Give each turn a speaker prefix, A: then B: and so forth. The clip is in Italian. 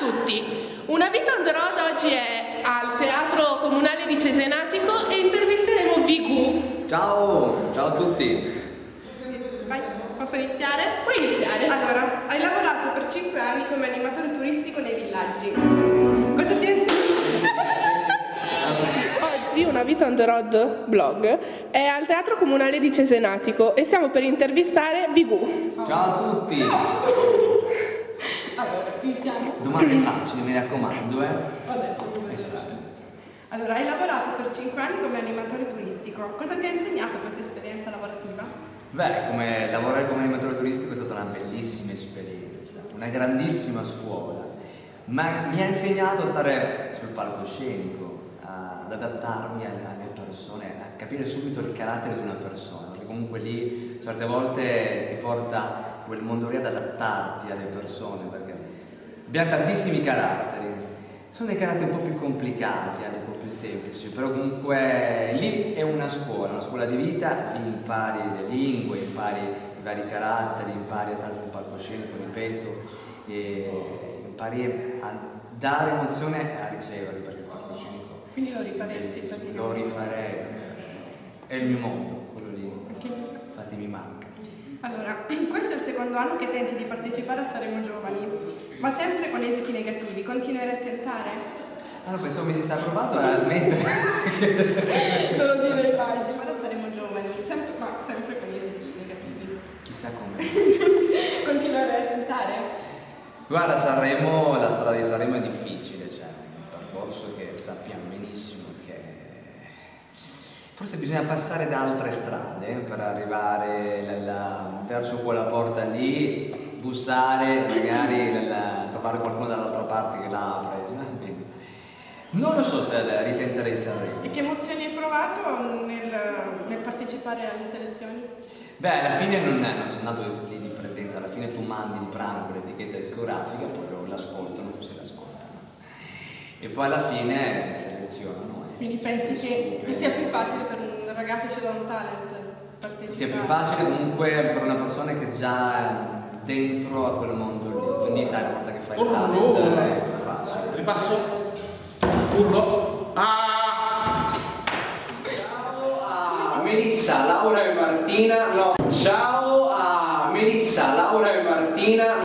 A: tutti, Una vita on the road oggi è al Teatro Comunale di Cesenatico e intervisteremo Vigù.
B: Ciao, ciao a tutti.
C: Vai, posso iniziare?
A: Puoi iniziare.
C: Allora, hai lavorato per 5 anni come animatore turistico nei villaggi. Cosa ti ha
A: Oggi Una vita on the road blog è al Teatro Comunale di Cesenatico e stiamo per intervistare Vigù.
B: Ciao a tutti.
C: Allora, iniziamo?
B: Domande facili, mi raccomando,
C: Adesso come vedrai. Allora, hai lavorato per 5 anni come animatore turistico. Cosa ti ha insegnato questa esperienza lavorativa?
B: Beh, come lavorare come animatore turistico è stata una bellissima esperienza, una grandissima scuola, ma mi ha insegnato a stare sul palcoscenico, ad adattarmi alle persone, a capire subito il carattere di una persona, perché comunque lì certe volte ti porta quel mondo lì ad adattarti alle persone, perché abbiamo tantissimi caratteri, sono dei caratteri un po' più complicati, un po' più semplici, però comunque lì è una scuola di vita, lì impari le lingue, impari i vari caratteri, impari a stare sul palcoscenico, ripeto, e impari a dare emozione e a riceverli, perché il palcoscenico
C: Quindi lo rifaresti?
B: bellissimo, lo rifarei, è il mio mondo, quello lì,
C: Ok.
B: infatti mi manca.
C: Allora, questo è il secondo anno che tenti di partecipare a Saremo Giovani, ma sempre con esiti negativi. Continuerai a tentare?
B: Allora pensavo mi sia provato a smettere.
C: Non lo direi mai, partecipare a Saremo Giovani, sempre con esiti negativi.
B: Chissà come.
C: Continuerai a tentare?
B: Guarda, Sanremo, la strada di Sanremo è difficile, c'è un percorso che sappiamo benissimo che forse bisogna passare da altre strade per arrivare verso quella porta lì, bussare, magari trovare qualcuno dall'altra parte che la apre. Non lo so se ritenterei Sanremo.
C: E che emozioni hai provato nel partecipare alle selezioni?
B: Beh, alla fine non sono andato lì di presenza, alla fine tu mandi il brano con l'etichetta discografica, poi l'ascoltano, se l'ascoltano. E poi alla fine selezionano.
C: Quindi pensi che sia più facile per un ragazzo che esce da un talent partecipare?
B: Sia più facile comunque per una persona che è già dentro a quel mondo lì, quindi sai, una volta che fai il talent è più facile.
D: Ripasso. Urlo.
B: Ciao a Melissa, Laura e Martina